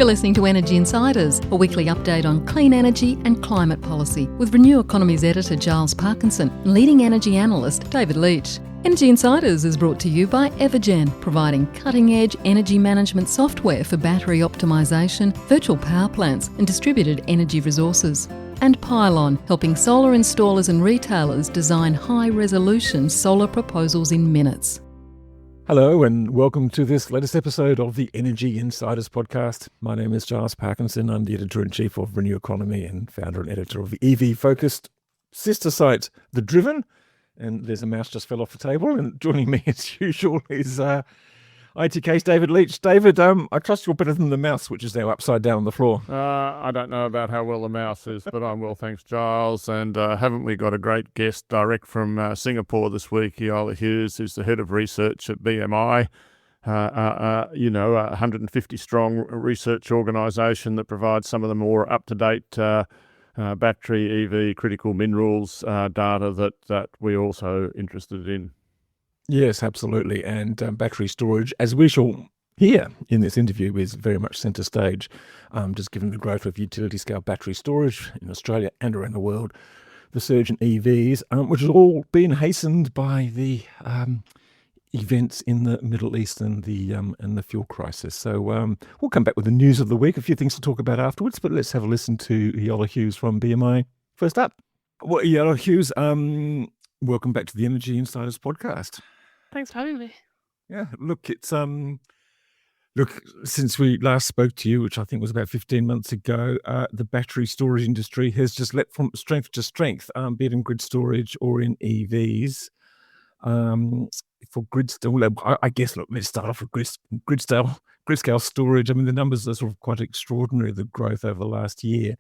You're listening to Energy Insiders, a weekly update on clean energy and climate policy with Renew Economy's editor Giles Parkinson and leading energy analyst David Leach. Energy Insiders is brought to you by Evergen, providing cutting-edge energy management software for battery optimisation, virtual power plants and distributed energy resources. And Pylon, helping solar installers and retailers design high-resolution solar proposals in minutes. Hello and welcome to this latest episode of the Energy Insiders podcast. My name is Giles Parkinson. I'm the editor-in-chief of Renew Economy and founder and editor of the EV-focused sister site, The Driven. And there's a mouse just fell off the table. And joining me as usual is ITK's David Leach. David, I trust you're better than the mouse, which is now upside down on the floor. I don't know about how well the mouse is, but I'm well, thanks, Giles. And haven't we got a great guest direct from Singapore this week, Iola Hughes, who's the head of research at BMI, a 150-strong research organisation that provides some of the more up-to-date battery, EV, critical minerals data that we're also interested in. Yes, absolutely. And battery storage, as we shall hear in this interview, is very much centre stage, just given the growth of utility-scale battery storage in Australia and around the world, the surge in EVs, which has all been hastened by the events in the Middle East and the fuel crisis. So we'll come back with the news of the week, a few things to talk about afterwards, but let's have a listen to Iola Hughes from BMI first up. Well, Iola Hughes, welcome back to the Energy Insiders podcast. Thanks for having me. Yeah, look, it's since we last spoke to you, which I think was about 15 months ago, the battery storage industry has just leapt from strength to strength, be it in grid storage or in EVs. For grid scale, I guess, look, let's start off with grid scale storage. I mean, the numbers are sort of quite extraordinary, the growth over the last year.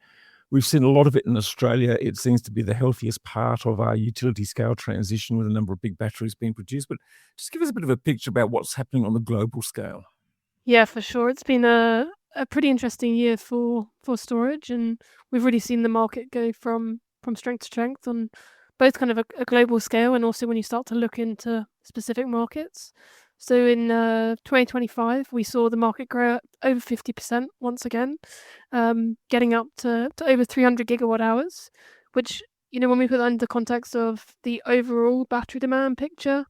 We've seen a lot of it in Australia. It seems to be the healthiest part of our utility scale transition with a number of big batteries being produced. But just give us a bit of a picture about what's happening on the global scale. Yeah, for sure. It's been a pretty interesting year for storage, and we've really seen the market go from strength to strength on both kind of a global scale and also when you start to look into specific markets. So in 2025, we saw the market grow at over 50% once again, getting up to over 300 gigawatt hours, which, when we put that into context of the overall battery demand picture,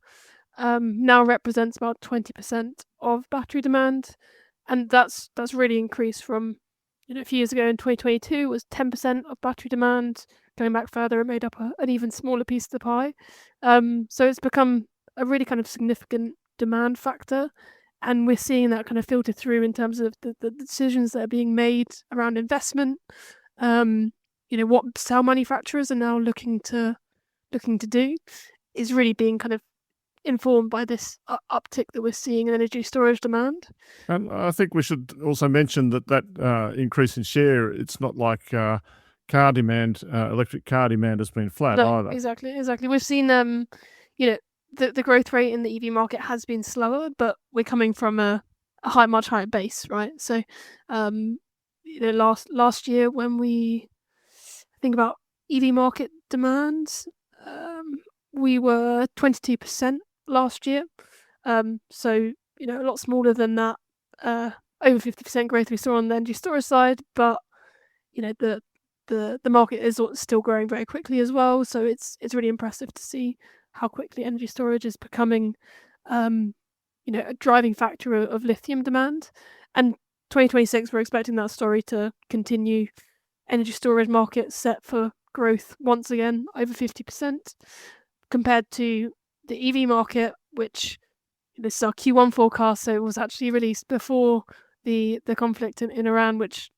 now represents about 20% of battery demand. And that's really increased from, a few years ago in 2022 was 10% of battery demand. Going back further, it made up an even smaller piece of the pie. So it's become a really kind of significant demand factor, and we're seeing that kind of filter through in terms of the decisions that are being made around investment. What cell manufacturers are now looking to do is really being kind of informed by this uptick that we're seeing in energy storage demand. And I think we should also mention that increase in share, it's not like car demand, electric car demand has been flat either. Exactly. We've seen the growth rate in the EV market has been slower, but we're coming from a much higher base, right? So, last year when we think about EV market demand, we were 22% last year. So, a lot smaller than that, over 50% growth we saw on the energy storage side, but, the market is still growing very quickly as well. So it's really impressive to see how quickly energy storage is becoming, a driving factor of lithium demand. And 2026, we're expecting that story to continue. Energy storage market set for growth once again, over 50%, compared to the EV market, which this is our Q1 forecast. So it was actually released before the conflict in Iran, which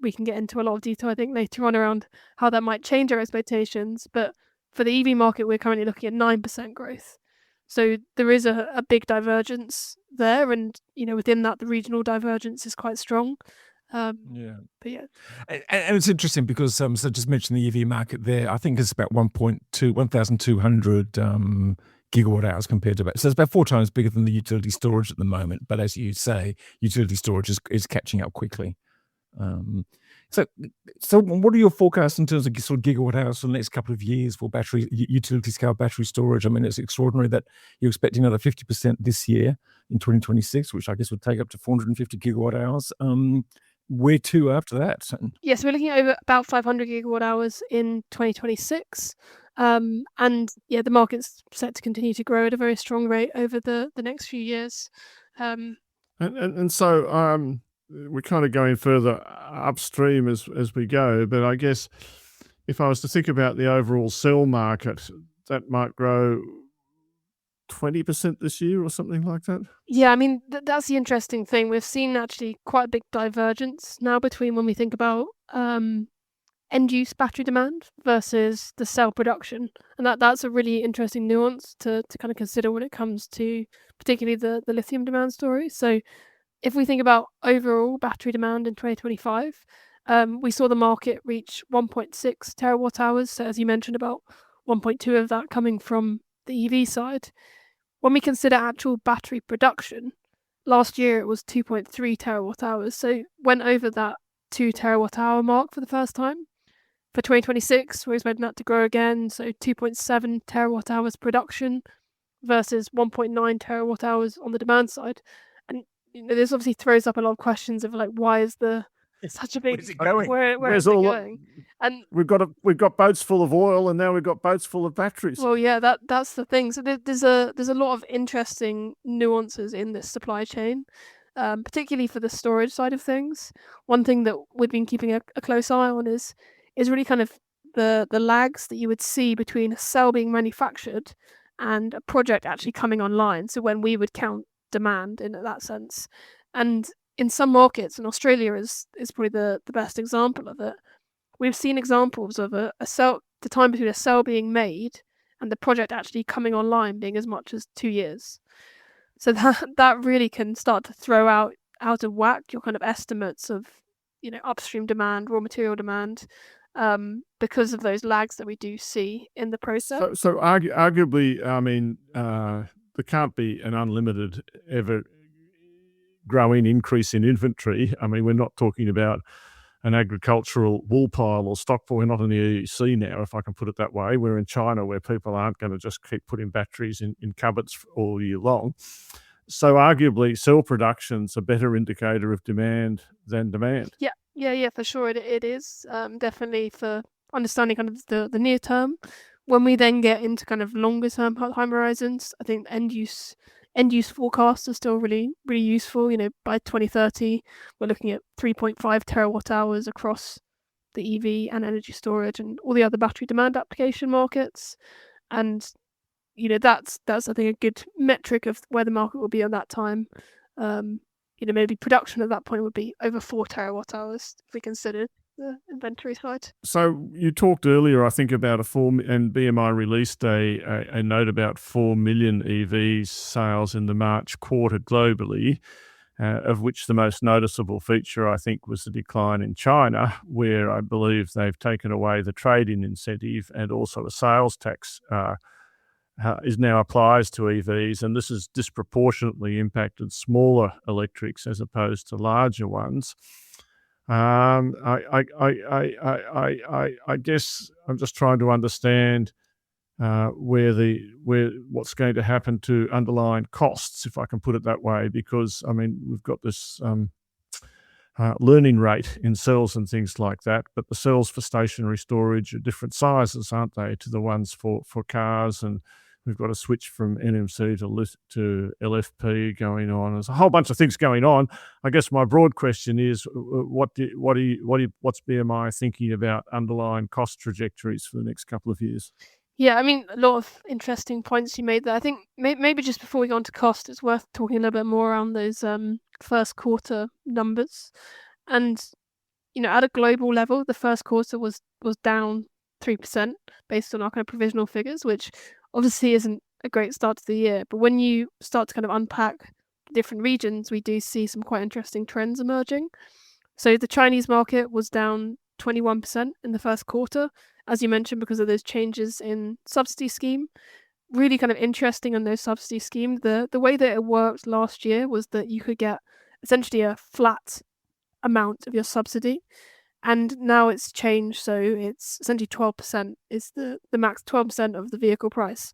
we can get into a lot of detail, I think, later on around how that might change our expectations. But for the EV market, we're currently looking at 9% growth. So there is a big divergence there. And, within that, the regional divergence is quite strong. But yeah. And it's interesting because, so just mentioned the EV market there, I think it's about 1,200 gigawatt hours compared to about, so it's about 4 times bigger than the utility storage at the moment. But as you say, utility storage is catching up quickly. So what are your forecasts in terms of sort of gigawatt hours for the next couple of years for utility scale battery storage? I mean, it's extraordinary that you're expecting another 50% this year in 2026, which I guess would take up to 450 gigawatt hours. where to after that? Yes, we're looking at over about 500 gigawatt hours in 2026. And yeah, the market's set to continue to grow at a very strong rate over the next few years. So we're kind of going further upstream as we go, but I guess if I was to think about the overall cell market, that might grow 20% this year or something like that. Yeah, I mean, that's the interesting thing. We've seen actually quite a big divergence now between when we think about end-use battery demand versus the cell production. And that's a really interesting nuance to kind of consider when it comes to particularly the lithium demand story. So if we think about overall battery demand in 2025, we saw the market reach 1.6 terawatt hours. So as you mentioned, about 1.2 of that coming from the EV side. When we consider actual battery production, last year it was 2.3 terawatt hours. So went over that 2 terawatt hour mark for the first time. For 2026, we're expecting that to grow again. So 2.7 terawatt hours production versus 1.9 terawatt hours on the demand side. And this obviously throws up a lot of questions of like, why is such a big Where's it going? where is it going? And we've got boats full of oil, and now we've got boats full of batteries. Well, yeah, that's the thing. So there's a lot of interesting nuances in this supply chain, particularly for the storage side of things. One thing that we've been keeping a close eye on is really kind of the lags that you would see between a cell being manufactured and a project actually coming online. So when we would count demand in that sense, and in some markets, and Australia is probably the best example of it. We've seen examples of a cell, the time between a cell being made and the project actually coming online being as much as 2 years. So that really can start to throw out of whack your kind of estimates of upstream demand, raw material demand, because of those lags that we do see in the process. So arguably, I mean, there can't be an unlimited ever growing increase in inventory. I mean, we're not talking about an agricultural wool pile or stockpile. We're not in the EEC now, if I can put it that way. We're in China, where people aren't going to just keep putting batteries in cupboards all year long. So arguably, cell production's a better indicator of demand than demand. Yeah, for sure. It is definitely for understanding kind of the near term. When we then get into kind of longer term time horizons, I think end use forecasts are still really, really useful. By 2030, we're looking at 3.5 terawatt hours across the EV and energy storage and all the other battery demand application markets. And that's I think a good metric of where the market will be at that time. Maybe production at that point would be over 4 terawatt hours if we consider the inventory side. So you talked earlier, I think, about and BMI released a note about 4 million EV sales in the March quarter globally, of which the most noticeable feature, I think, was the decline in China, where I believe they've taken away the trade-in incentive and also a sales tax is now applies to EVs, and this has disproportionately impacted smaller electrics as opposed to larger ones. I guess I'm just trying to understand what's going to happen to underlying costs, if I can put it that way, because I mean we've got this learning rate in cells and things like that, but the cells for stationary storage are different sizes, aren't they, to the ones for cars, and we've got a switch from NMC to LFP going on. There's a whole bunch of things going on. I guess my broad question is, what's BMI thinking about underlying cost trajectories for the next couple of years? Yeah, I mean, a lot of interesting points you made there. I think maybe just before we go on to cost, it's worth talking a little bit more around those first quarter numbers. And at a global level, the first quarter was down 3% based on our kind of provisional figures, which obviously isn't a great start to the year. But when you start to kind of unpack different regions, we do see some quite interesting trends emerging. So the Chinese market was down 21% in the first quarter, as you mentioned, because of those changes in subsidy scheme. Really kind of interesting on those subsidy schemes. The way that it worked last year was that you could get essentially a flat amount of your subsidy, and now it's changed, so it's essentially 12% is the max, 12% of the vehicle price.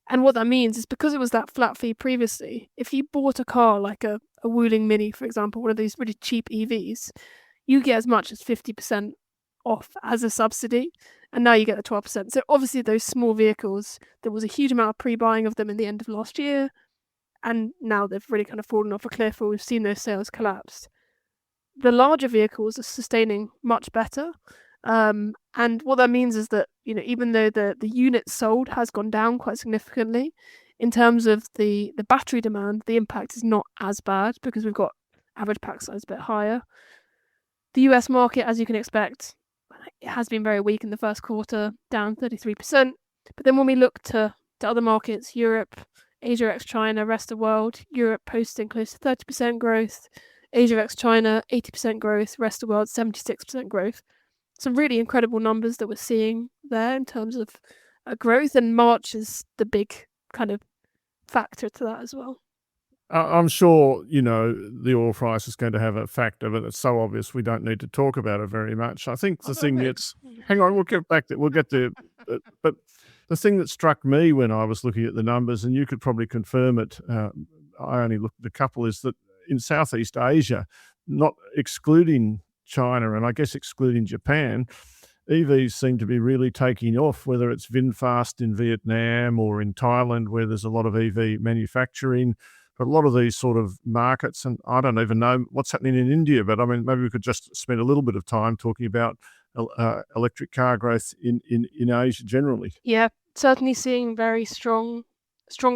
And what that means is because it was that flat fee previously, if you bought a car like a Wuling Mini, for example, one of these really cheap EVs, you get as much as 50% off as a subsidy, and now you get the 12%. So obviously those small vehicles, there was a huge amount of pre-buying of them in the end of last year, and now they've really kind of fallen off a cliff, or we've seen those sales collapse. The larger vehicles are sustaining much better. And what that means is that, even though the units sold has gone down quite significantly, in terms of the battery demand, the impact is not as bad because we've got average pack size a bit higher. The US market, as you can expect, it has been very weak in the first quarter, down 33%. But then when we look to other markets, Europe, Asia ex-China, rest of the world, Europe posting close to 30% growth, Asia ex-China, 80% growth, rest of the world, 76% growth. Some really incredible numbers that we're seeing there in terms of growth, and March is the big kind of factor to that as well. I'm sure, the oil price is going to have a factor, but it's so obvious we don't need to talk about it very much. I think the thing that's... Hang on, we'll get to... But the thing that struck me when I was looking at the numbers, and you could probably confirm it, I only looked at a couple, is that in Southeast Asia, not excluding China and I guess excluding Japan, EVs seem to be really taking off, whether it's VinFast in Vietnam or in Thailand, where there's a lot of EV manufacturing. But a lot of these sort of markets, and I don't even know what's happening in India, but I mean, maybe we could just spend a little bit of time talking about electric car growth in Asia generally. Yeah, certainly seeing very strong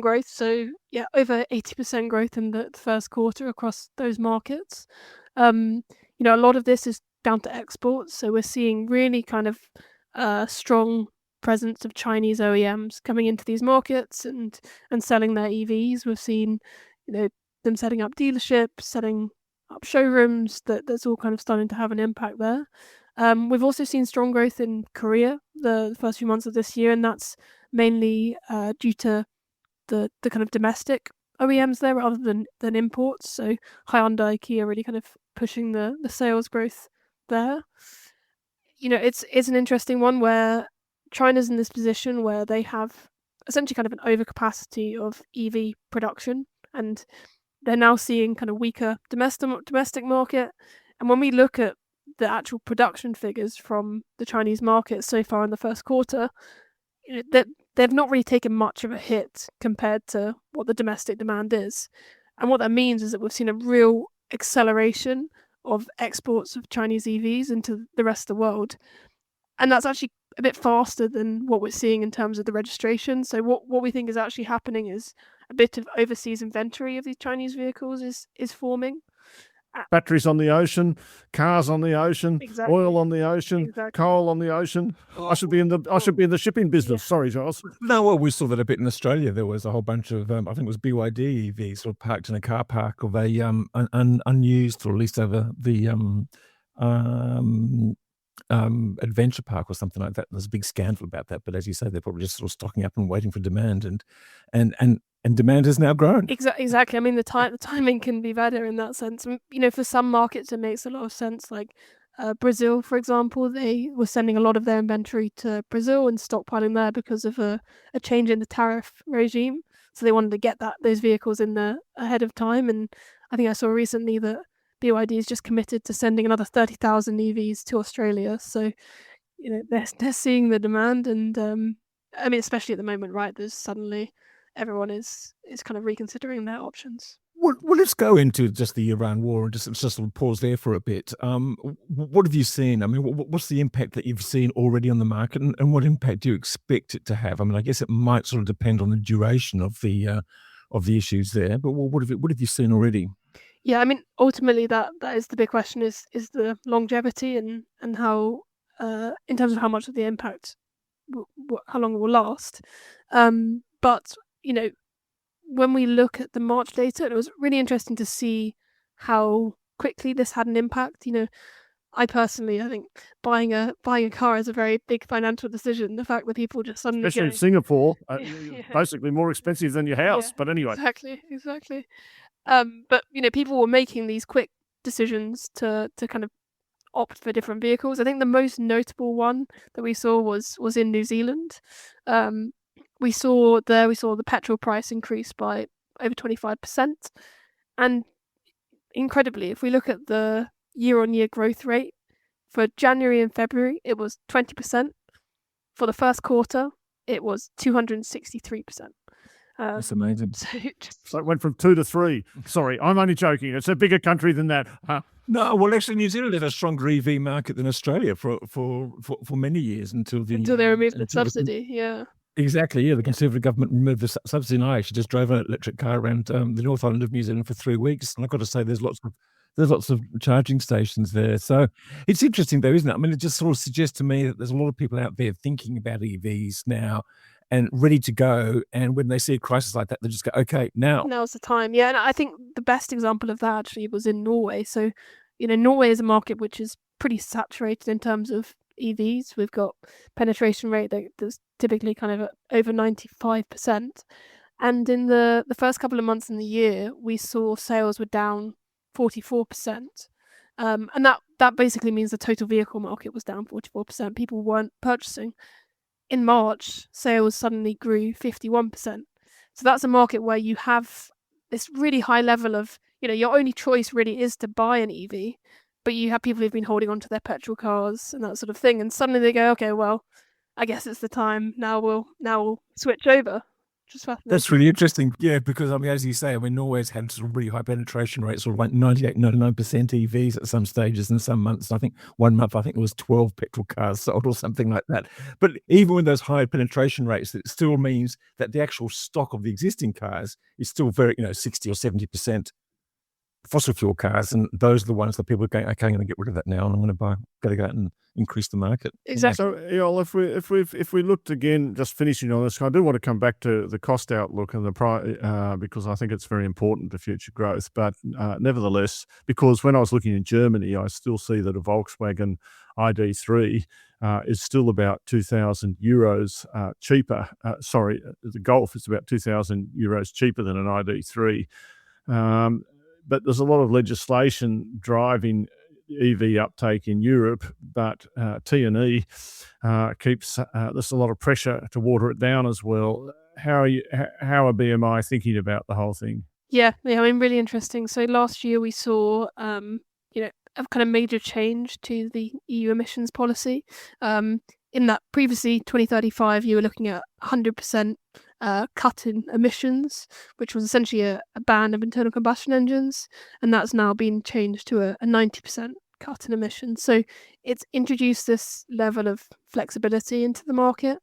growth. So yeah, over 80% growth in the first quarter across those markets. A lot of this is down to exports. So we're seeing really kind of strong presence of Chinese OEMs coming into these markets and selling their EVs. We've seen, them setting up dealerships, setting up showrooms. That's all kind of starting to have an impact there. We've also seen strong growth in Korea the first few months of this year, and that's mainly due to the kind of domestic OEMs there rather than imports. So Hyundai, Kia really kind of pushing the sales growth there. It's an interesting one where China's in this position where they have essentially kind of an overcapacity of EV production, and they're now seeing kind of weaker domestic market. And when we look at the actual production figures from the Chinese market so far in the first quarter, they've not really taken much of a hit compared to what the domestic demand is. And what that means is that we've seen a real acceleration of exports of Chinese EVs into the rest of the world. And that's actually a bit faster than what we're seeing in terms of the registration. So what we think is actually happening is a bit of overseas inventory of these Chinese vehicles is forming. Batteries on the ocean, cars on the ocean, Exactly. Oil on the ocean, Exactly. Coal on the ocean. I should be in the shipping business. Yeah. Sorry, Giles. No, well, we saw that a bit in Australia. There was a whole bunch of, I think it was BYD EVs sort of parked in a car park of a unused, or at least over the adventure park or something like that. There's a big scandal about that. But as you say, they're probably just sort of stocking up and waiting for demand, and demand has now grown. Exactly. I mean, the timing can be better in that sense. For some markets, it makes a lot of sense. Like Brazil, for example, they were sending a lot of their inventory to Brazil and stockpiling there because of a change in the tariff regime. So they wanted to get those vehicles in there ahead of time. And I think I saw recently that BYD is just committed to sending another 30,000 EVs to Australia. So, they're seeing the demand, and I mean, especially at the moment, right? There's suddenly everyone is kind of reconsidering their options. Well, let's go into just the Iran war and just sort of pause there for a bit. What have you seen? I mean, what's the impact that you've seen already on the market, and what impact do you expect it to have? I mean, I guess it might sort of depend on the duration of the issues there. But what have you seen already? Yeah, I mean, ultimately, that is the big question: is the longevity and how, in terms of how much of the impact, how long it will last. But when we look at the March data, it was really interesting to see how quickly this had an impact. I personally, I think buying a car is a very big financial decision. The fact that people just suddenly, especially in Singapore, Yeah. basically more expensive than your house. Yeah, But anyway, exactly. But people were making these quick decisions to kind of opt for different vehicles. I think the most notable one that we saw was in New Zealand. we saw the petrol price increase by over 25%. And incredibly, if we look at the year-on-year growth rate for January and February, it was 20%. For the first quarter, it was 263%. That's amazing. So it went from 2 to 3. Sorry, I'm only joking. It's a bigger country than that. No, well, actually, New Zealand had a stronger EV market than Australia for many years until they removed the subsidy. Yeah. Exactly, yeah. The Conservative government removed the subsidy, and I actually just drove an electric car around the North Island of New Zealand for 3 weeks, and I've got to say, there's lots of charging stations there. So it's interesting, though, isn't it? I mean, it just sort of suggests to me that there's a lot of people out there thinking about EVs now and ready to go. And when they see a crisis like that, they just go, "Okay, now's the time." Yeah, and I think the best example of that actually was in Norway. So, Norway is a market which is pretty saturated in terms of EVs. We've got penetration rate that's typically kind of at over 95%. And in the first couple of months in the year, we saw sales were down 44%. And that basically means the total vehicle market was down 44%. People weren't purchasing. In March, sales suddenly grew 51%. So that's a market where you have this really high level of, your only choice really is to buy an EV, but you have people who've been holding on to their petrol cars and that sort of thing. And suddenly they go, okay, well, I guess it's the time. Now we'll switch over. Just fascinating. That's really interesting. Yeah, because, I mean, as you say, Norway's had some really high penetration rates, sort of like 98, 99% EVs at some stages and some months. I think one month, it was 12 petrol cars sold or something like that. But even with those high penetration rates, it still means that the actual stock of the existing cars is still very, 60 or 70% fossil fuel cars, and those are the ones that people are going, okay, I'm going to get rid of that now, and I'm going to go out and increase the market. Exactly. So, Iola, if we looked again, just finishing on this, I do want to come back to the cost outlook and the because I think it's very important to future growth. But nevertheless, because when I was looking in Germany, I still see that a Volkswagen ID3 is still about 2,000 euros cheaper. The Golf is about 2,000 euros cheaper than an ID3. But there's a lot of legislation driving EV uptake in Europe, but T&E keeps there's a lot of pressure to water it down as well. How are BMI thinking about the whole thing? Yeah, I mean, really interesting. So last year we saw a kind of major change to the EU emissions policy. In that previously 2035, you were looking at 100% cut in emissions, which was essentially a ban of internal combustion engines, and that's now been changed to a 90% cut in emissions. So it's introduced this level of flexibility into the market,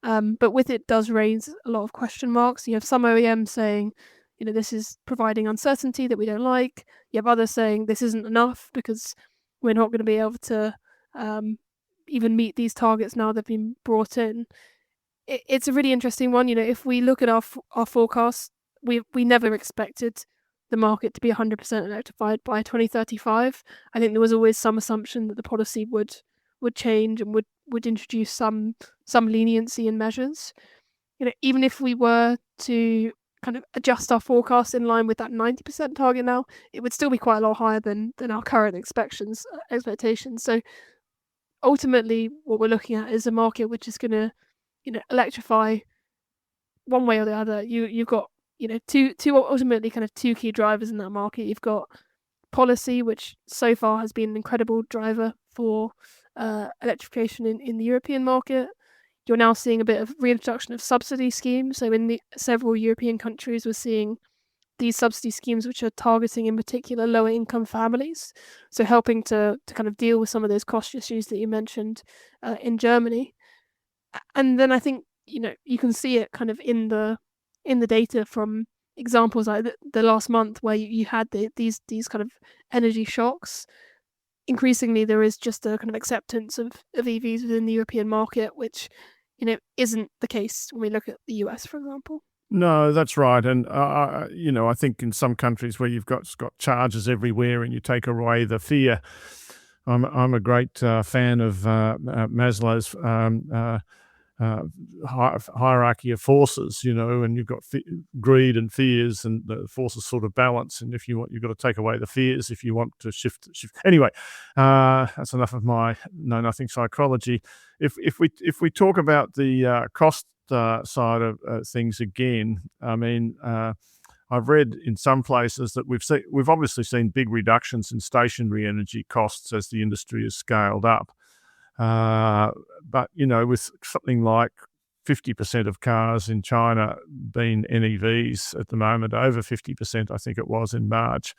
but with it does raise a lot of question marks. You have some OEMs saying, this is providing uncertainty that we don't like. You have others saying this isn't enough because we're not going to be able to even meet these targets now they've been brought in. It's a really interesting one. If we look at our forecast, we never expected the market to be 100% electrified by 2035. I think there was always some assumption that the policy would change and would introduce some leniency in measures. Even if we were to kind of adjust our forecast in line with that 90% target now, it would still be quite a lot higher than our current expectations. So ultimately, what we're looking at is a market which is going to electrify one way or the other. You've got two ultimately kind of two key drivers in that market. You've got policy, which so far has been an incredible driver for electrification in the European market. You're now seeing a bit of reintroduction of subsidy schemes. So in the several European countries, we're seeing these subsidy schemes which are targeting in particular lower income families, so helping to kind of deal with some of those cost issues that you mentioned in Germany. And then I think you can see it kind of in the data from examples like the last month where you had these kind of energy shocks. Increasingly, there is just a kind of acceptance of EVs within the European market, which isn't the case when we look at the US, for example. No, that's right. And, I think in some countries where you've got charges everywhere and you take away the fear, I'm a great fan of Maslow's hierarchy of forces, and you've got greed and fears, and the forces sort of balance. And if you want, you've got to take away the fears if you want to shift. Anyway, that's enough of my know nothing psychology. If we talk about the cost side of things again. I mean, I've read in some places that we've obviously seen big reductions in stationary energy costs as the industry has scaled up. But, with something like 50% of cars in China being NEVs at the moment, over 50%, I think it was in March.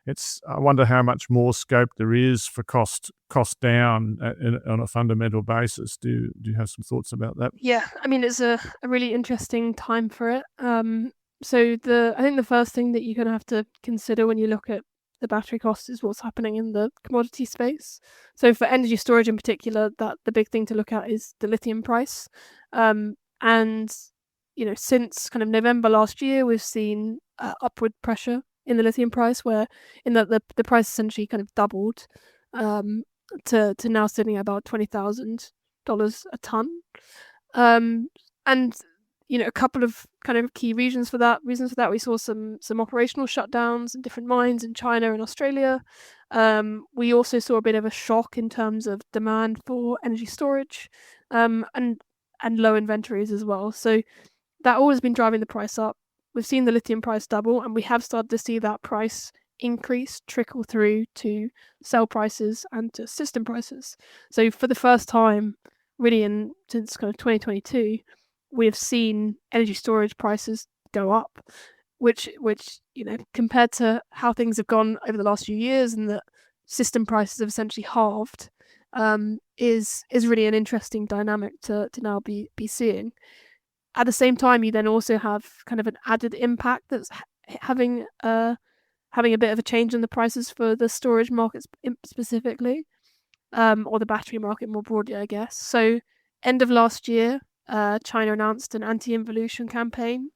I wonder how much more scope there is for cost down on a fundamental basis. Do you have some thoughts about that? Yeah, I mean, it's a really interesting time for it. So I think the first thing that you're going to have to consider when you look at the battery cost is what's happening in the commodity space. So for energy storage in particular, the big thing to look at is the lithium price. And since kind of November last year, we've seen upward pressure in the lithium price, where in the price essentially kind of doubled to now sitting at about $20,000 a ton. And a couple of kind of key reasons for that. We saw some operational shutdowns in different mines in China and Australia. We also saw a bit of a shock in terms of demand for energy storage, and low inventories as well. So that all has been driving the price up. We've seen the lithium price double, and we have started to see that price increase trickle through to cell prices and to system prices. So for the first time, really since kind of 2022, we have seen energy storage prices go up, which compared to how things have gone over the last few years, and that system prices have essentially halved, is really an interesting dynamic to now be seeing. At the same time, you then also have kind of an added impact that's having a bit of a change in the prices for the storage markets specifically, or the battery market more broadly, I guess. So end of last year, China announced an anti-involution campaign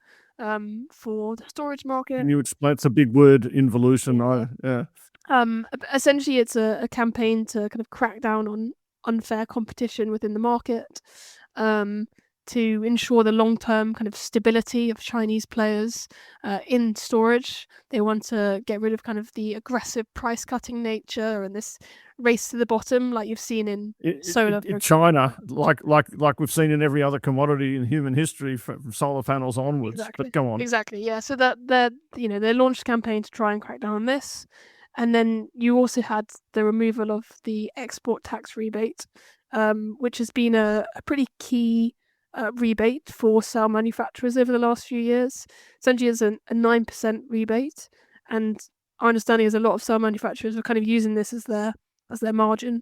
for the storage market. Can you explain? It's a big word, involution. Yeah. Essentially, it's a campaign to kind of crack down on unfair competition within the market, to ensure the long-term kind of stability of Chinese players in storage. They want to get rid of kind of the aggressive price-cutting nature and this race to the bottom, like you've seen in solar. In China, like we've seen in every other commodity in human history, from solar panels onwards. Exactly. But go on. Exactly, yeah. So they launched a campaign to try and crack down on this. And then you also had the removal of the export tax rebate, which has been a pretty key rebate for cell manufacturers over the last few years. Essentially, it's a 9% rebate, and our understanding is a lot of cell manufacturers are kind of using this as their margin,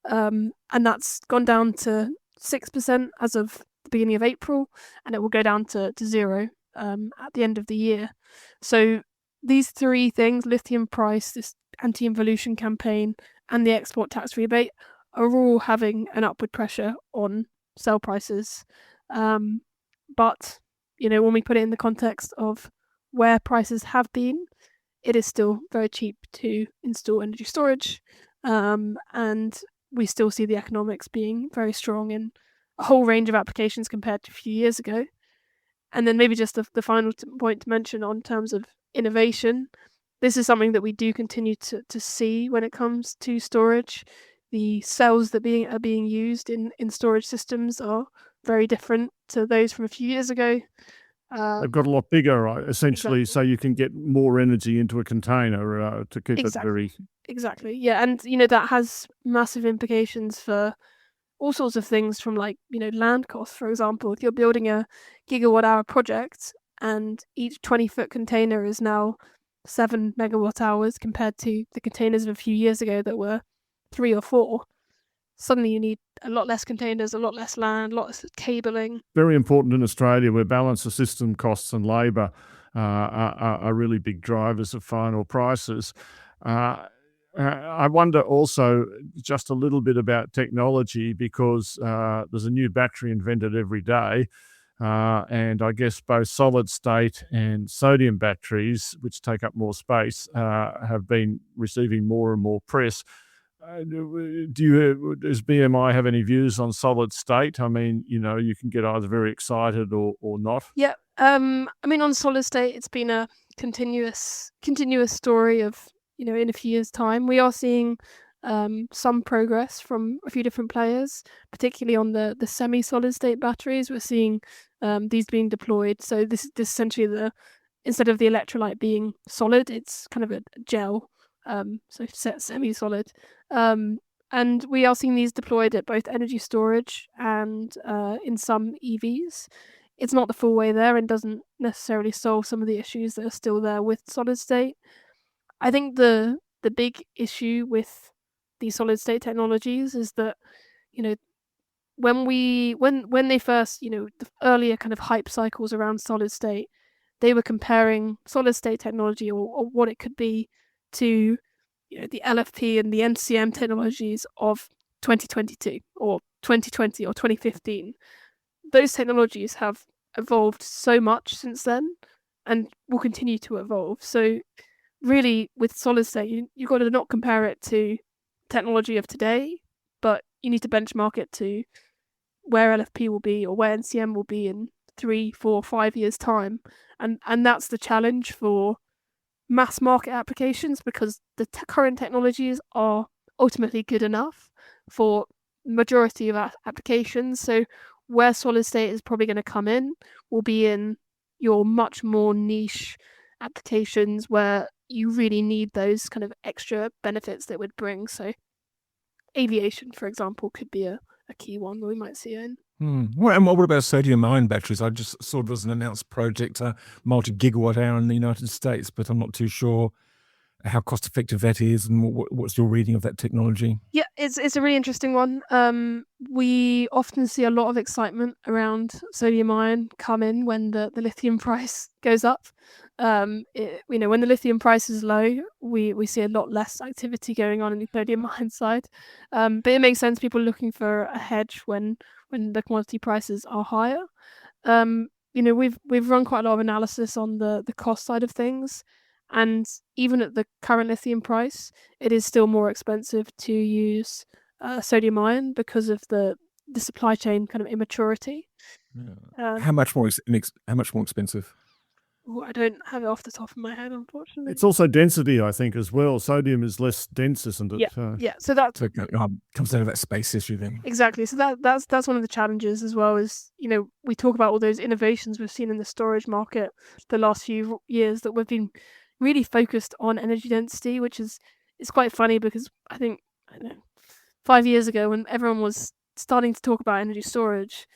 and that's gone down to 6% as of the beginning of April, and it will go down to 0 at the end of the year. So these three things, lithium price, this anti-involution campaign, and the export tax rebate, are all having an upward pressure on cell prices. But when we put it in the context of where prices have been, it is still very cheap to install energy storage, and we still see the economics being very strong in a whole range of applications compared to a few years ago. And then maybe just the final point to mention on terms of innovation, this is something that we do continue to see when it comes to storage. The cells that are being used in storage systems are very different to those from a few years ago. They've got a lot bigger, right? Essentially, Exactly. so you can get more energy into a container to keep it very... Exactly, yeah. And, that has massive implications for all sorts of things, from land costs, for example. If you're building a gigawatt-hour project and each 20-foot container is now 7 megawatt-hours compared to the containers of a few years ago that were 3 or 4, suddenly you need a lot less containers, a lot less land, a lot less cabling. Very important in Australia, where balance of system costs and labour are really big drivers of final prices. I wonder also just a little bit about technology, because there's a new battery invented every day. And I guess both solid state and sodium batteries, which take up more space, have been receiving more and more press. Does BMI have any views on solid state? I mean, you can get either very excited or not. Yeah. I mean, on solid state, it's been a continuous story of, in a few years' time, we are seeing some progress from a few different players, particularly on the semi-solid state batteries. We're seeing these being deployed. So this essentially instead of the electrolyte being solid, it's kind of a gel, so semi-solid. And we are seeing these deployed at both energy storage and in some EVs. It's not the full way there and doesn't necessarily solve some of the issues that are still there with solid state. I think the big issue with these solid state technologies is that, when they first, the earlier kind of hype cycles around solid state, they were comparing solid state technology or what it could be to the LFP and the NCM technologies of 2022 or 2020 or 2015. Those technologies have evolved so much since then and will continue to evolve. So really, with solid state, you've got to not compare it to technology of today, but you need to benchmark it to where LFP will be or where NCM will be in 3, 4, 5 years' time. And that's the challenge for mass market applications, because the current technologies are ultimately good enough for majority of applications. So where solid state is probably going to come in will be in your much more niche applications where you really need those kind of extra benefits that would bring. So aviation, for example, could be a key one that we might see in. Well, and what about sodium-ion batteries? I just saw there was an announced project, multi-gigawatt hour in the United States, but I'm not too sure how cost-effective that is, and what's your reading of that technology? Yeah, it's a really interesting one. We often see a lot of excitement around sodium-ion come in when the lithium price goes up. When the lithium price is low, we see a lot less activity going on in the sodium-ion side. But it makes sense, people looking for a hedge when the commodity prices are higher. We've run quite a lot of analysis on the cost side of things, and even at the current lithium price, it is still more expensive to use sodium ion because of the supply chain kind of immaturity. Yeah. How much more expensive? I don't have it off the top of my head, unfortunately. It's also density, I think, as well. Sodium is less dense, isn't it? Yeah. So that comes out of that space issue then. Exactly. So that's one of the challenges as well. Is we talk about all those innovations we've seen in the storage market the last few years that we've been really focused on energy density, which is quite funny because I don't know, 5 years ago when everyone was starting to talk about energy storage,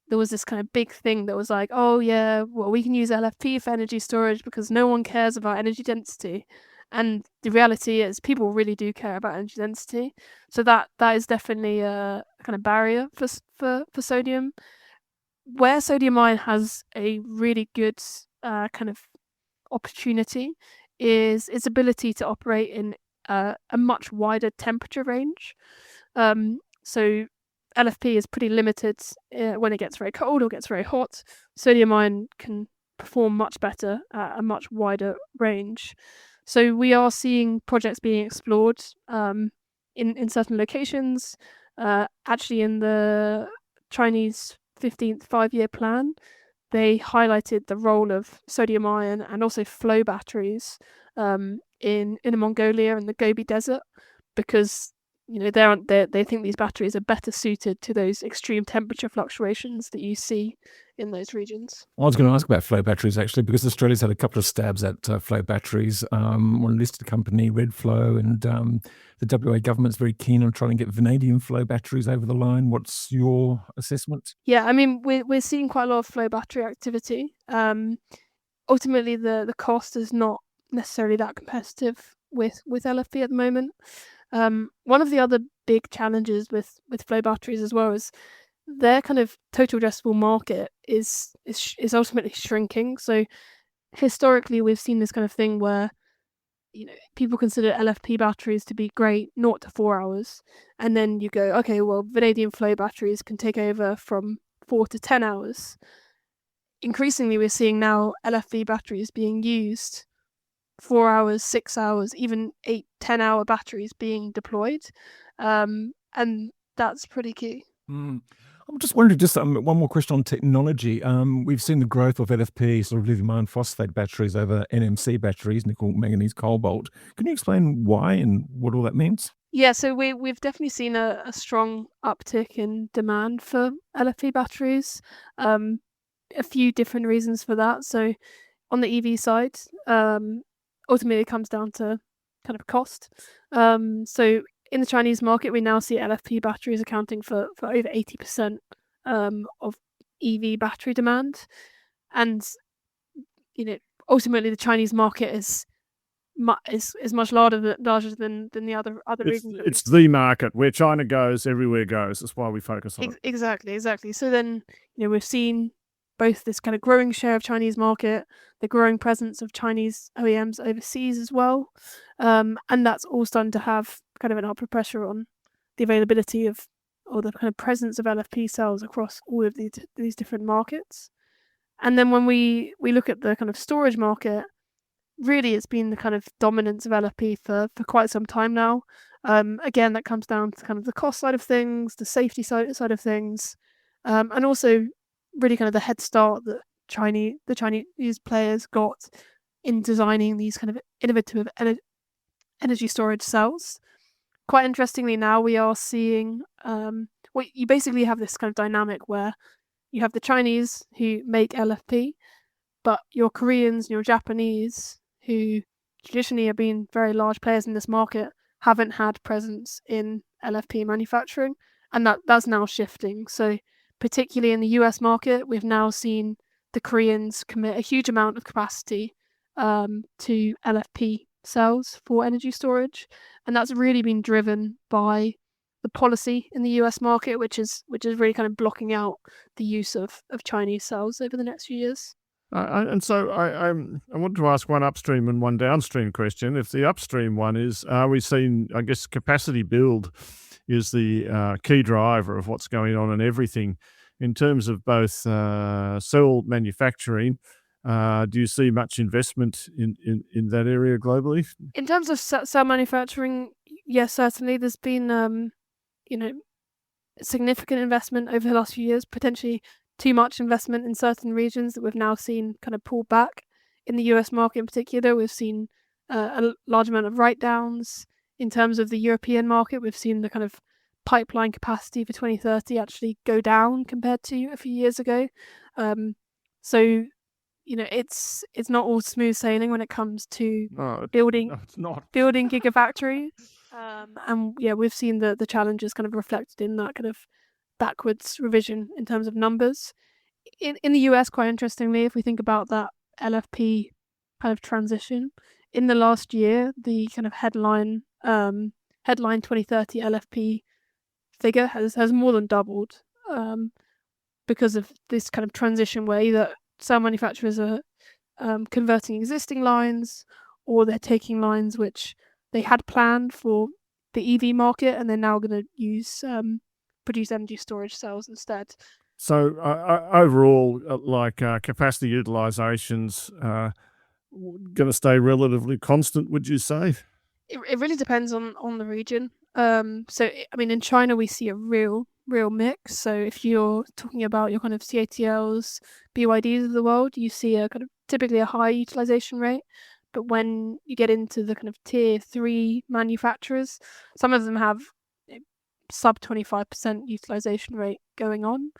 there was this kind of big thing that was like, oh yeah, well, we can use LFP for energy storage because no one cares about energy density. And the reality is people really do care about energy density. So that is definitely a kind of barrier for sodium. Where sodium ion has a really good kind of opportunity is its ability to operate in a much wider temperature range. So LFP is pretty limited when it gets very cold or gets very hot. Sodium ion can perform much better at a much wider range. So we are seeing projects being explored in certain locations. Actually, in the Chinese 15th 5-year plan, they highlighted the role of sodium ion and also flow batteries in Mongolia and the Gobi Desert, because they think these batteries are better suited to those extreme temperature fluctuations that you see in those regions. I was going to ask about flow batteries actually, because Australia's had a couple of stabs at flow batteries. One listed company, Red Flow, and the WA government's very keen on trying to get vanadium flow batteries over the line. What's your assessment? Yeah, I mean, we're seeing quite a lot of flow battery activity. Ultimately, the cost is not necessarily that competitive with LFP at the moment. One of the other big challenges with flow batteries as well is their kind of total addressable market is ultimately shrinking. So historically, we've seen this kind of thing where people consider LFP batteries to be great 0 to 4 hours, and then you go, okay, well, vanadium flow batteries can take over from 4 to 10 hours. Increasingly, we're seeing now LFP batteries being used 4 hours, 6 hours, even 8, 10-hour batteries being deployed. And that's pretty key. I'm just wondering, one more question on technology. We've seen the growth of LFP, sort of lithium iron phosphate batteries over NMC batteries, nickel, manganese, cobalt. Can you explain why and what all that means? Yeah, so we've definitely seen a strong uptick in demand for LFP batteries. A few different reasons for that. So on the EV side, ultimately it comes down to kind of cost. So in the Chinese market, we now see LFP batteries accounting for over 80% of EV battery demand, and ultimately the Chinese market is much larger than the other regions. It's the market where China goes, everywhere goes. That's why we focus on it. Exactly. So then, we've seen both this kind of growing share of Chinese market, the growing presence of Chinese OEMs overseas as well, and that's all starting to have kind of an upward pressure on the availability of, or the kind of presence of LFP cells across all of these different markets. And then when we look at the kind of storage market, really it's been the kind of dominance of LFP for quite some time now. Again, that comes down to kind of the cost side of things, the safety side of things, and also really kind of the head start that the Chinese players got in designing these kind of innovative energy storage cells. Quite interestingly, now we are seeing you basically have this kind of dynamic where you have the Chinese who make LFP, but your Koreans and your Japanese, who traditionally have been very large players in this market, haven't had presence in LFP manufacturing, and that's now shifting. So particularly in the US market, we've now seen the Koreans commit a huge amount of capacity to LFP cells for energy storage, and that's really been driven by the policy in the US market, which is really kind of blocking out the use of Chinese cells over the next few years. And so I wanted to ask one upstream and one downstream question. If the upstream one is, are we seeing, I guess, capacity build is the key driver of what's going on in everything in terms of both cell manufacturing. Do you see much investment in that area globally? In terms of cell manufacturing, yes, certainly. There's been, significant investment over the last few years, potentially too much investment in certain regions that we've now seen kind of pull back. In the US market in particular, we've seen a large amount of write-downs. In terms of the European market, we've seen the kind of pipeline capacity for 2030 actually go down compared to a few years ago. So it's not all smooth sailing when it comes to building gigafactories. And yeah, we've seen the challenges kind of reflected in that kind of backwards revision in terms of numbers. In the US, quite interestingly, if we think about that LFP kind of transition, in the last year, the kind of headline 2030 LFP figure has more than doubled because of this kind of transition where either cell manufacturers are converting existing lines, or they're taking lines which they had planned for the EV market and they're now going to use produce energy storage cells instead. So overall, capacity utilization's going to stay relatively constant, would you say? It really depends on the region. So I mean, in China we see a real mix. So if you're talking about your kind of CATLs, BYDs of the world, you see a kind of typically a high utilization rate. But when you get into the kind of tier 3 manufacturers, some of them have sub 25% utilization rate going on.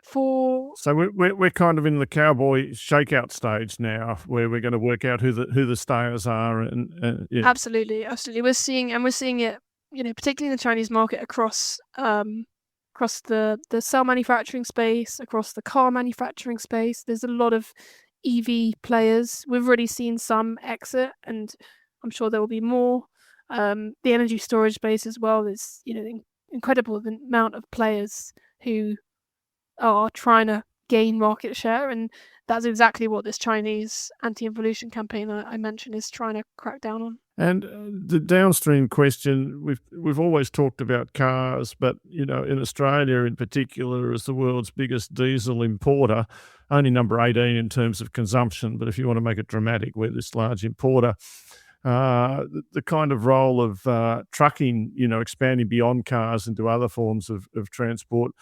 So we're kind of in the cowboy shakeout stage now, where we're going to work out who the stayers are, and yeah. Absolutely. We're seeing it, particularly in the Chinese market across the cell manufacturing space, across the car manufacturing space. There's a lot of EV players. We've already seen some exit, and I'm sure there will be more. The energy storage space as well is, incredible the amount of players who are trying to gain market share, and that's exactly what this Chinese anti-involution campaign I mentioned is trying to crack down on. And the downstream question, we've always talked about cars, but in Australia in particular, as the world's biggest diesel importer, only number 18 in terms of consumption. But if you want to make it dramatic, we're this large importer. The kind of role of trucking, expanding beyond cars into other forms of transport.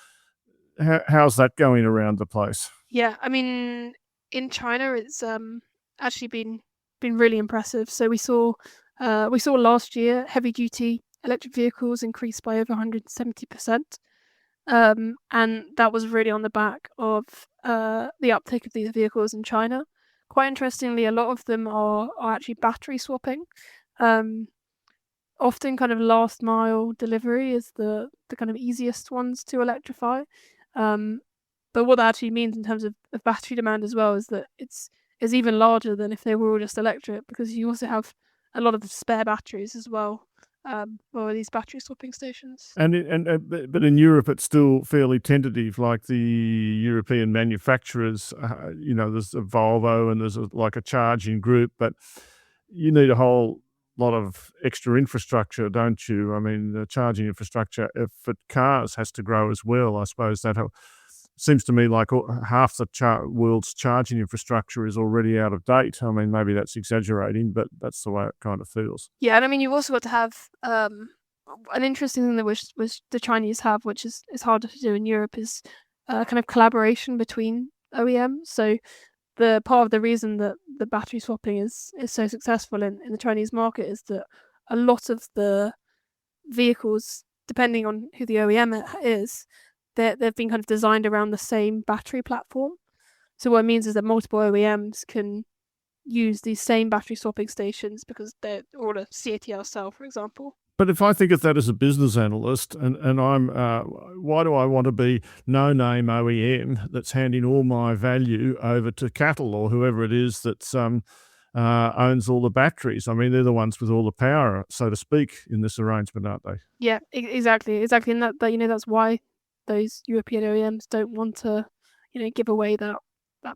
How's that going around the place? Yeah, I mean, in China, it's actually been really impressive. So we saw last year heavy duty electric vehicles increased by over 170%. And that was really on the back of the uptake of these vehicles in China. Quite interestingly, a lot of them are actually battery swapping. Often kind of last mile delivery is the kind of easiest ones to electrify. But what that actually means in terms of battery demand as well is that it's even larger than if they were all just electric, because you also have a lot of the spare batteries as well for these battery swapping stations. But in Europe, it's still fairly tentative. Like the European manufacturers, there's a Volvo and there's like a charging group, but you need a whole lot of extra infrastructure, don't you? I mean, the charging infrastructure for cars has to grow as well. I suppose that seems to me like half the world's charging infrastructure is already out of date. I mean, maybe that's exaggerating, but that's the way it kind of feels. Yeah, and I mean, you've also got to have an interesting thing that which the Chinese have, which is harder to do in Europe, is kind of collaboration between OEMs. So the part of the reason that the battery swapping is so successful in the Chinese market is that a lot of the vehicles, depending on who the OEM is, they've been kind of designed around the same battery platform. So what it means is that multiple OEMs can use these same battery swapping stations because they're all a CATL cell, for example. But if I think of that as a business analyst, and I'm, why do I want to be no-name OEM that's handing all my value over to CATL or whoever it is that's owns all the batteries? I mean, they're the ones with all the power, so to speak, in this arrangement, aren't they? Yeah, exactly, and that that's why those European OEMs don't want to, give away that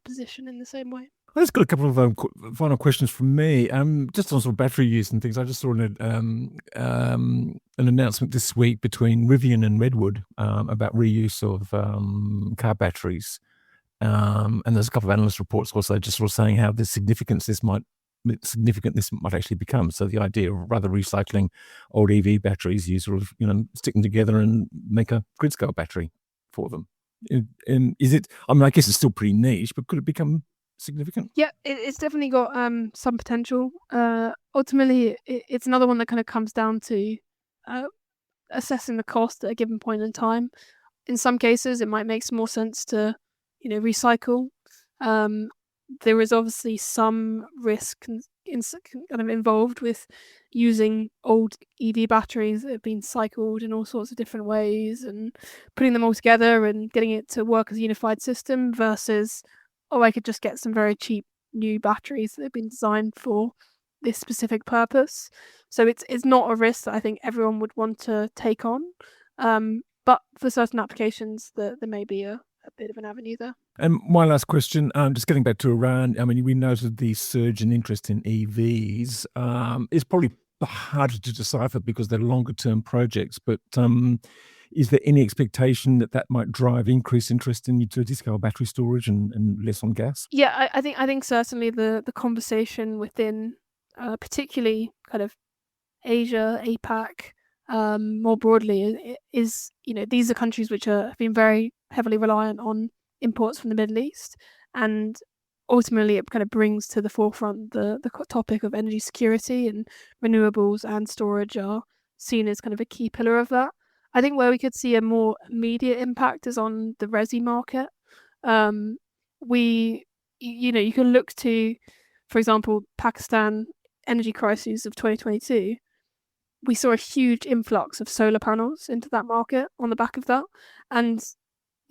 position in the same way. I've just got a couple of final questions from me. Just on sort of battery use and things. I just saw an announcement this week between Rivian and Redwood about reuse of car batteries. And there's a couple of analyst reports also just sort of saying how significant this might actually become. So the idea of rather recycling old EV batteries, you sort of stick them together and make a grid scale battery for them. And is it? I mean, I guess it's still pretty niche, but could it become significant? Yeah, it's definitely got some potential. Ultimately, it's another one that kind of comes down to assessing the cost at a given point in time. In some cases, it might make more sense to recycle. There is obviously some risk kind of involved with using old EV batteries that have been cycled in all sorts of different ways and putting them all together and getting it to work as a unified system versus, I could just get some very cheap new batteries that have been designed for this specific purpose. So it's not a risk that I think everyone would want to take on. But for certain applications, there may be a bit of an avenue there. And my last question, just getting back to Iran, I mean, we noted the surge in interest in EVs. It's probably harder to decipher because they're longer term projects, but is there any expectation that might drive increased interest in utility scale battery storage and less on gas? Yeah, I think certainly the conversation within particularly kind of Asia, APAC, more broadly is these are countries which have been very heavily reliant on imports from the Middle East, and ultimately it kind of brings to the forefront the topic of energy security, and renewables and storage are seen as kind of a key pillar of that. I think where we could see a more immediate impact is on the resi market. You can look to, for example, Pakistan energy crises of 2022. We saw a huge influx of solar panels into that market on the back of that, and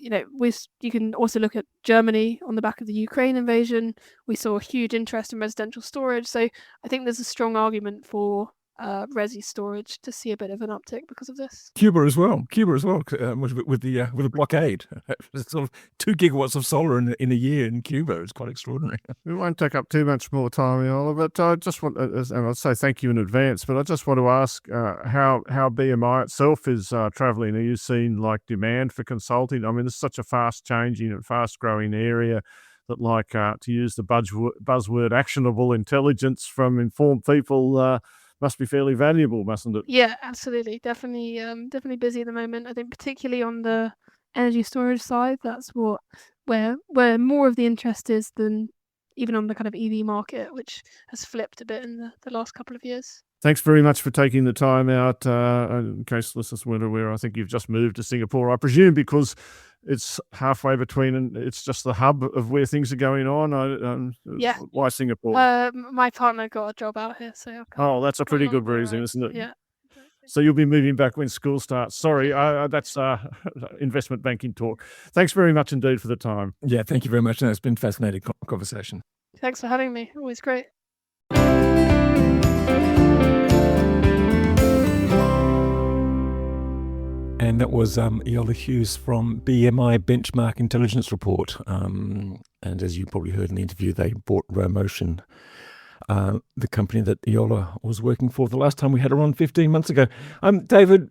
you can also look at Germany on the back of the Ukraine invasion. We saw a huge interest in residential storage, so I think there's a strong argument for resi storage to see a bit of an uptick because of this. Cuba as well, with the blockade. It's sort of 2 gigawatts of solar in a year in Cuba. It's quite extraordinary. We won't take up too much more time, Iola, but I just want, and I'll say thank you in advance, but I just want to ask how BMI itself is travelling. Are you seeing like demand for consulting? I mean, it's such a fast changing and fast growing area that, like, to use the buzzword actionable intelligence from informed people must be fairly valuable, mustn't it? Yeah, absolutely. Definitely busy at the moment. I think particularly on the energy storage side, that's where more of the interest is than even on the kind of EV market, which has flipped a bit in the last couple of years. Thanks very much for taking the time out. In case listeners weren't aware, I think you've just moved to Singapore, I presume, because it's halfway between and it's just the hub of where things are going on. Yeah. Why Singapore? My partner got a job out here, so I've Oh, that's a pretty good along the reason, way. isn't it? Yeah. So you'll be moving back when school starts. Sorry, that's investment banking talk. Thanks very much indeed for the time. Yeah, thank you very much. No, it's been a fascinating conversation. Thanks for having me. Always great. And that was Iola Hughes from BMI Benchmark Intelligence Report. And as you probably heard in the interview, they bought Motion, the company that Iola was working for the last time we had her on 15 months ago. David,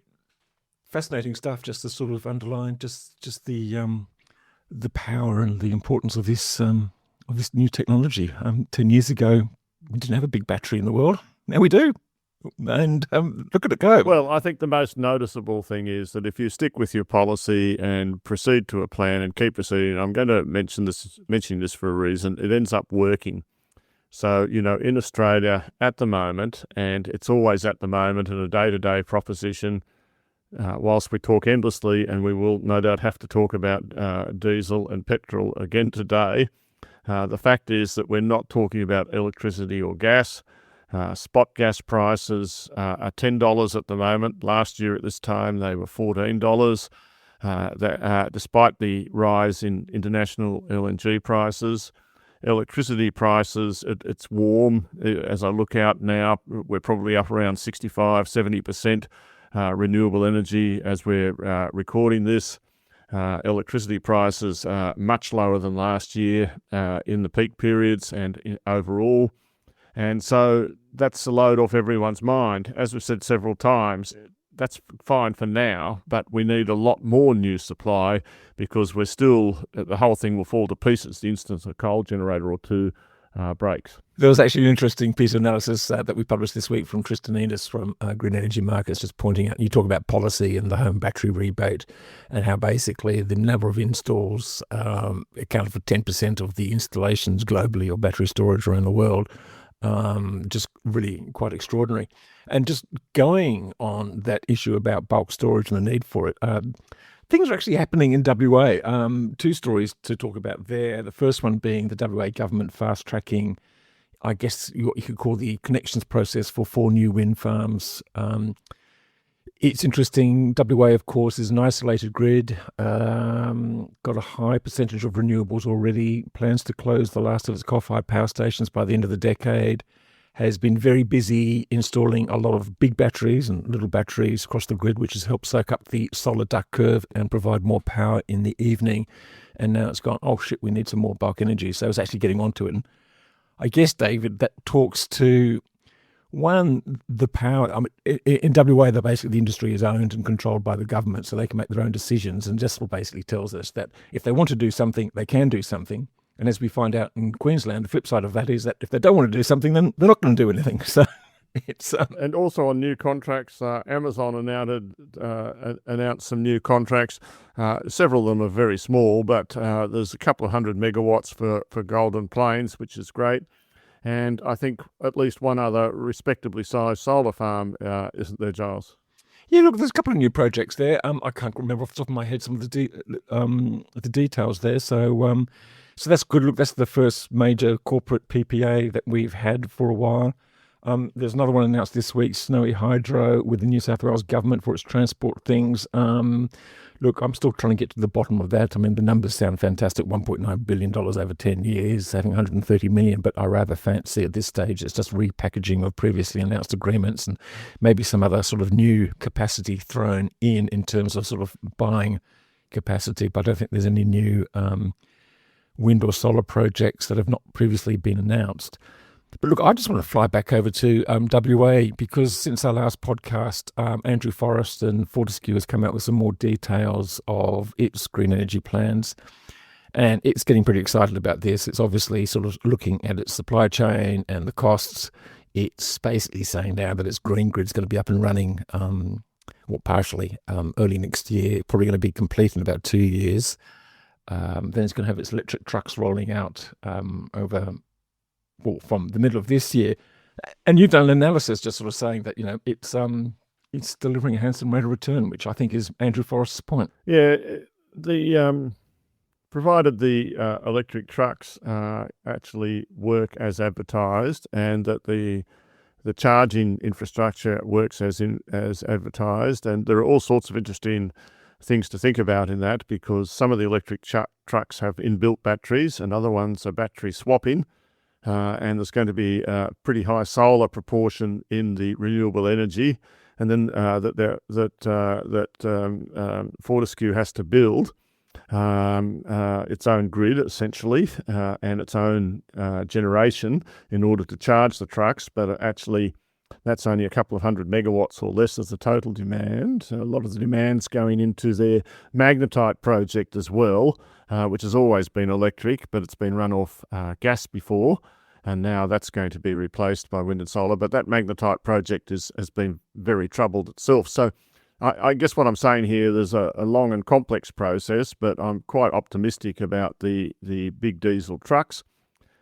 fascinating stuff, just to sort of underline just the power and the importance of this new technology. 10 years ago, we didn't have a big battery in the world. Now we do. And look at it go. Well, I think the most noticeable thing is that if you stick with your policy and proceed to a plan and keep proceeding, I'm going to mentioning this for a reason, it ends up working. So, in Australia at the moment, and it's always at the moment in a day-to-day proposition, whilst we talk endlessly, and we will no doubt have to talk about diesel and petrol again today, the fact is that we're not talking about electricity or gas. Spot gas prices are $10 at the moment. Last year at this time, they were $14. Despite the rise in international LNG prices, electricity prices, it's warm. As I look out now, we're probably up around 65-70% renewable energy as we're recording this. Electricity prices are much lower than last year in the peak periods and overall. And so that's the load off everyone's mind. As we've said several times, that's fine for now, but we need a lot more new supply because the whole thing will fall to pieces the instant a coal generator or two breaks. There was actually an interesting piece of analysis that we published this week from Tristan Ennis from Green Energy Markets, just pointing out, you talk about policy and the home battery rebate and how basically the number of installs accounted for 10% of the installations globally of battery storage around the world. Just really quite extraordinary. And just going on that issue about bulk storage and the need for it, things are actually happening in WA. Two stories to talk about there. The first one being the WA government fast-tracking, I guess what you could call the connections process for 4 new wind farms. It's interesting. WA, of course, is an isolated grid, got a high percentage of renewables already, plans to close the last of its coal-fired power stations by the end of the decade, has been very busy installing a lot of big batteries and little batteries across the grid, which has helped soak up the solar duck curve and provide more power in the evening. And now it's gone, oh shit, we need some more bulk energy. So it's actually getting onto it. And I guess, David, that talks to one, the power. I mean, in WA, basically the industry is owned and controlled by the government, so they can make their own decisions. And just basically tells us that if they want to do something, they can do something. And as we find out in Queensland, the flip side of that is that if they don't want to do something, then they're not going to do anything. So it's and also on new contracts, Amazon announced some new contracts. Several of them are very small, but there's a couple of 100 megawatts for Golden Plains, which is great. And I think at least one other respectably sized solar farm, isn't there, Giles? Yeah, look, there's a couple of new projects there. I can't remember off the top of my head some of the details there. So that's good. Look, that's the first major corporate PPA that we've had for a while. There's another one announced this week, Snowy Hydro, with the New South Wales government for its transport things. Look, I'm still trying to get to the bottom of that. I mean, the numbers sound fantastic, $1.9 billion over 10 years, having 130 million, but I rather fancy at this stage it's just repackaging of previously announced agreements and maybe some other sort of new capacity thrown in terms of sort of buying capacity. But I don't think there's any new wind or solar projects that have not previously been announced. But look, I just want to fly back over to WA because since our last podcast, Andrew Forrest and Fortescue has come out with some more details of its green energy plans. And it's getting pretty excited about this. It's obviously sort of looking at its supply chain and the costs. It's basically saying now that its green grid's going to be up and running, partially, early next year, probably going to be complete in about 2 years. Then it's going to have its electric trucks rolling out from the middle of this year. And you've done an analysis just sort of saying that, it's delivering a handsome rate of return, which I think is Andrew Forrest's point. Yeah, the provided the electric trucks actually work as advertised, and that the charging infrastructure works as advertised, and there are all sorts of interesting things to think about in that, because some of the electric trucks have inbuilt batteries, and other ones are battery swapping, and there's going to be a pretty high solar proportion in the renewable energy, and then Fortescue has to build its own grid essentially, and its own generation in order to charge the trucks, but actually that's only a couple of 100 megawatts or less as the total demand. A lot of the demand's going into their magnetite project as well, which has always been electric, but it's been run off gas before, and now that's going to be replaced by wind and solar. But that magnetite project has been very troubled itself. So I guess what I'm saying here, there's a long and complex process, but I'm quite optimistic about the big diesel trucks.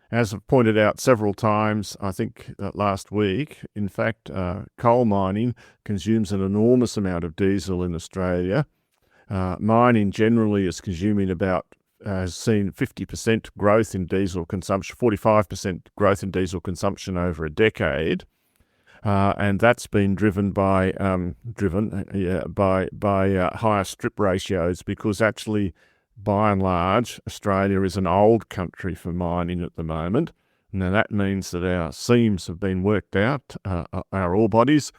As I've pointed out several times, I think last week, in fact, coal mining consumes an enormous amount of diesel in Australia. Mining generally is consuming has seen 50% growth in diesel consumption, 45% growth in diesel consumption over a decade. And that's been driven by higher strip ratios, because actually, by and large, Australia is an old country for mining at the moment. Now that means that our seams have been worked out, our ore bodies,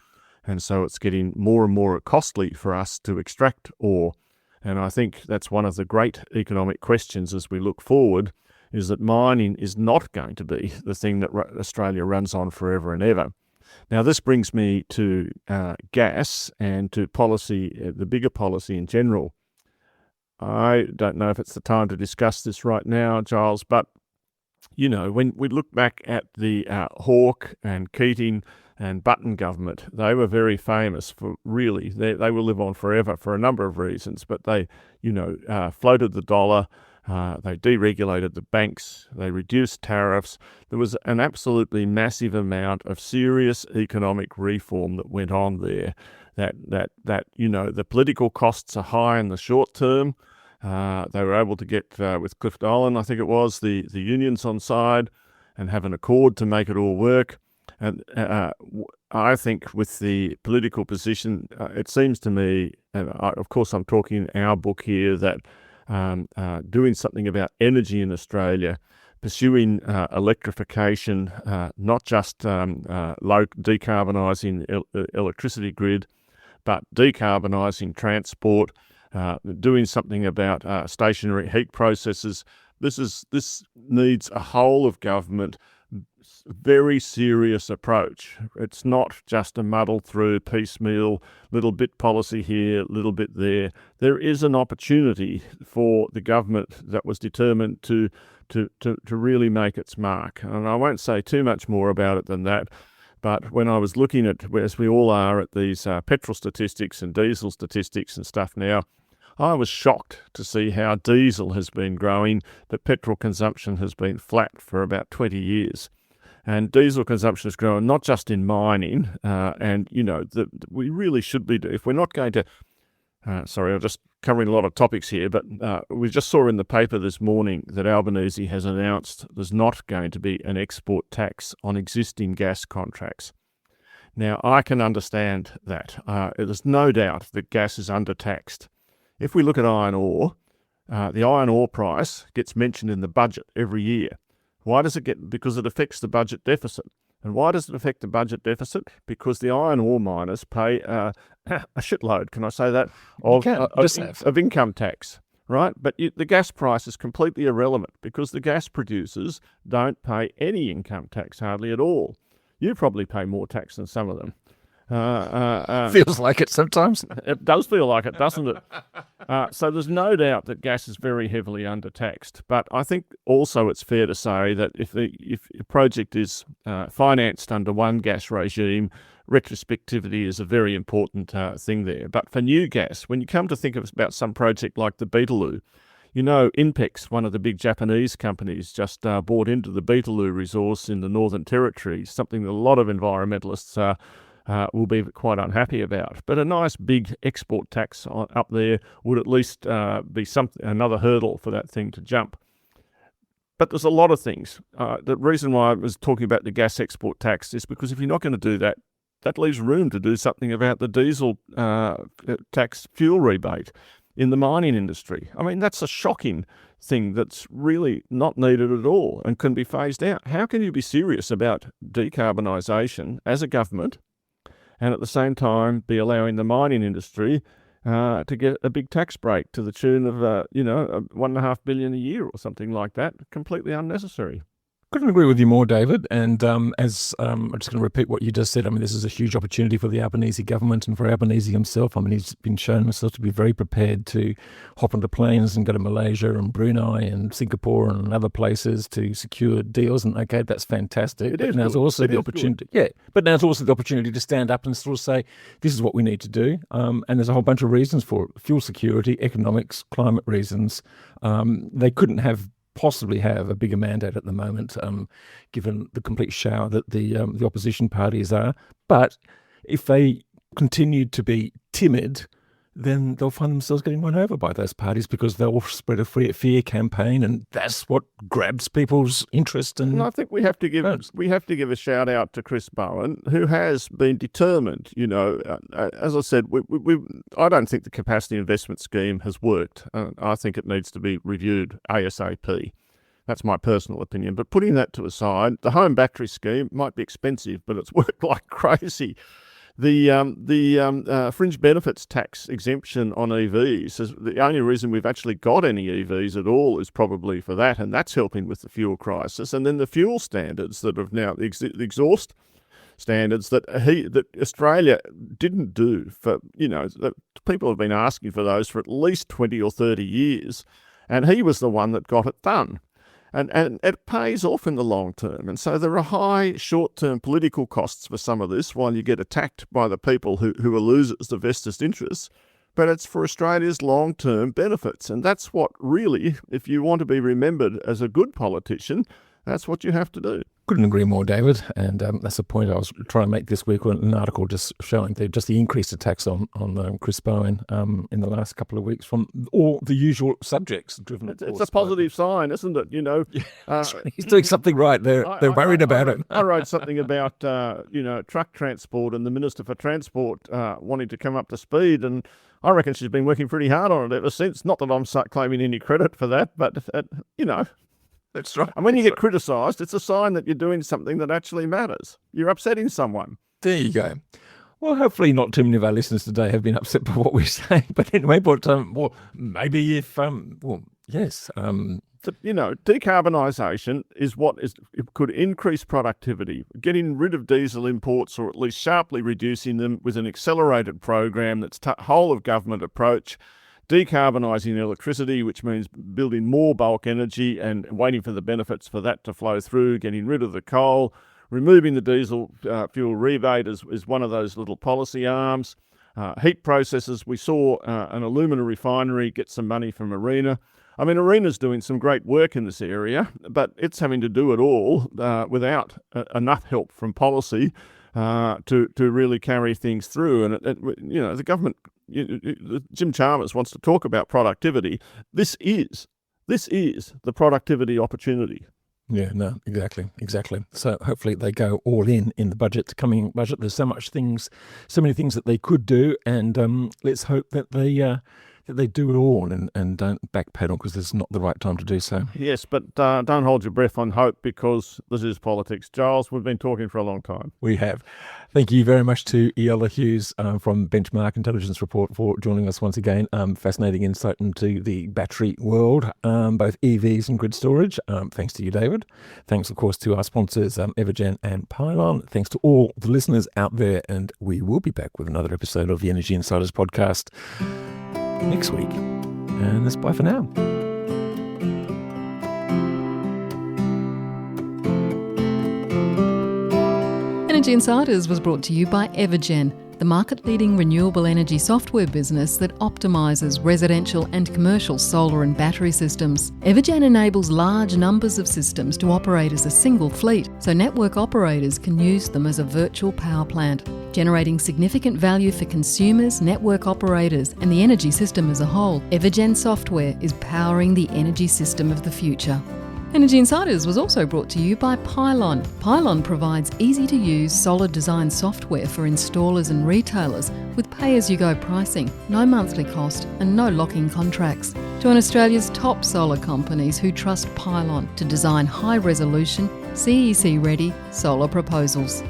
and so it's getting more and more costly for us to extract ore. And I think that's one of the great economic questions as we look forward, is that mining is not going to be the thing that Australia runs on forever and ever. Now, this brings me to gas and to policy, the bigger policy in general. I don't know if it's the time to discuss this right now, Giles, but, when we look back at the Hawke and Keating and Button government, they were very famous for really, they will live on forever for a number of reasons, but they, floated the dollar. They deregulated the banks, they reduced tariffs. There was an absolutely massive amount of serious economic reform that went on there. The political costs are high in the short term. They were able to get, with Cliff Dolan, I think it was, the unions on side, and have an accord to make it all work. And I think with the political position, it seems to me, and of course I'm talking in our book here, that doing something about energy in Australia, pursuing electrification, not just decarbonising electricity grid, but decarbonising transport, doing something about stationary heat processes. This needs a whole of government, very serious approach. It's not just a muddle through piecemeal, little bit policy here, little bit there. There is an opportunity for the government that was determined to really make its mark. And I won't say too much more about it than that. But when I was looking at, as we all are, at these petrol statistics and diesel statistics and stuff now, I was shocked to see how diesel has been growing, but petrol consumption has been flat for about 20 years. And diesel consumption is growing not just in mining, we really should be, if we're not going to, I'm just covering a lot of topics here, but we just saw in the paper this morning that Albanese has announced there's not going to be an export tax on existing gas contracts. Now, I can understand that. There's no doubt that gas is undertaxed. If we look at iron ore, the iron ore price gets mentioned in the budget every year. Why does it get? Because it affects the budget deficit. And why does it affect the budget deficit? Because the iron ore miners pay a shitload, can I say that, of income tax, right? But the gas price is completely irrelevant because the gas producers don't pay any income tax, hardly at all. You probably pay more tax than some of them. Feels like it sometimes. It does feel like it, doesn't it? So there's no doubt that gas is very heavily undertaxed. But I think also it's fair to say that if a project is financed under one gas regime, retrospectivity is a very important thing there. But for new gas, when you come to think about some project like the Beetaloo, Inpex, one of the big Japanese companies, just bought into the Beetaloo resource in the Northern Territory, something that a lot of environmentalists will be quite unhappy about. But a nice big export tax up there would at least be another hurdle for that thing to jump. But there's a lot of things. The reason why I was talking about the gas export tax is because if you're not going to do that, that leaves room to do something about the diesel tax fuel rebate in the mining industry. I mean, that's a shocking thing that's really not needed at all and can be phased out. How can you be serious about decarbonisation as a government and at the same time be allowing the mining industry to get a big tax break to the tune of, $1.5 billion a year or something like that? Completely unnecessary. Couldn't agree with you more, David. And as I'm just going to repeat what you just said, I mean, this is a huge opportunity for the Albanese government and for Albanese himself. I mean, he's been shown himself to be very prepared to hop onto planes and go to Malaysia and Brunei and Singapore and other places to secure deals. And okay, that's fantastic. But now's also the opportunity. Yeah, but now's also the opportunity to stand up and sort of say, this is what we need to do. And there's a whole bunch of reasons for it: fuel security, economics, climate reasons. They couldn't possibly have a bigger mandate at the moment, given the complete shower that the opposition parties are. But if they continue to be timid, then they'll find themselves getting won over by those parties because they'll spread a fear campaign, and that's what grabs people's interest. And I think we have to give a shout out to Chris Bowen, who has been determined. As I said, I don't think the capacity investment scheme has worked. I think it needs to be reviewed ASAP. That's my personal opinion. But putting that to a side, the home battery scheme might be expensive, but it's worked like crazy. The fringe benefits tax exemption on EVs is the only reason we've actually got any EVs at all is probably for that, and that's helping with the fuel crisis. And then the fuel standards that have now the exhaust standards that Australia didn't do for that people have been asking for those for at least 20 or 30 years, and he was the one that got it done. And it pays off in the long term. And so there are high short-term political costs for some of this while you get attacked by the people who are losers, the vested interests. But it's for Australia's long-term benefits. And that's what really, if you want to be remembered as a good politician, that's what you have to do. Couldn't agree more, David. And that's a point I was trying to make this week with an article just showing the increased attacks on Chris Bowen in the last couple of weeks from all the usual subjects driven. It's a positive sign, isn't it? He's doing something right. They're worried about it. I wrote something about truck transport and the Minister for Transport wanting to come up to speed, and I reckon she's been working pretty hard on it ever since. Not that I'm claiming any credit for that, but That's right. And when you get criticised, it's a sign that you're doing something that actually matters. You're upsetting someone. There you go. Well, hopefully not too many of our listeners today have been upset by what we're saying. But anyway, maybe if, yes. Decarbonisation is it could increase productivity, getting rid of diesel imports or at least sharply reducing them with an accelerated program that's whole of government approach. Decarbonising electricity, which means building more bulk energy and waiting for the benefits for that to flow through, getting rid of the coal, removing the diesel fuel rebate is one of those little policy arms. Heat processes, we saw an alumina refinery get some money from ARENA. I mean, ARENA's doing some great work in this area, but it's having to do it all without enough help from policy to really carry things through. And the government, Jim Chalmers wants to talk about productivity. This is the productivity opportunity. Yeah, no, exactly. So hopefully they go all in the budget, coming budget. There's so many things that they could do, and let's hope that they do it all and don't backpedal, because this is not the right time to do so. Yes, but don't hold your breath on hope, because this is politics. Giles, we've been talking for a long time. We have. Thank you very much to Iola Hughes from Benchmark Intelligence Report for joining us once again. Fascinating insight into the battery world, both EVs and grid storage. Thanks to you, David. Thanks, of course, to our sponsors, Evergen and Pylon. Thanks to all the listeners out there, and we will be back with another episode of the Energy Insiders podcast next week. And that's bye for now. Energy Insiders was brought to you by Evergen, the market-leading renewable energy software business that optimises residential and commercial solar and battery systems. Evergen enables large numbers of systems to operate as a single fleet, so network operators can use them as a virtual power plant, generating significant value for consumers, network operators and the energy system as a whole. Evergen software is powering the energy system of the future. Energy Insiders was also brought to you by Pylon. Pylon provides easy-to-use solid design software for installers and retailers with pay-as-you-go pricing, no monthly cost and no lock-in contracts. Join Australia's top solar companies who trust Pylon to design high-resolution, CEC-ready solar proposals.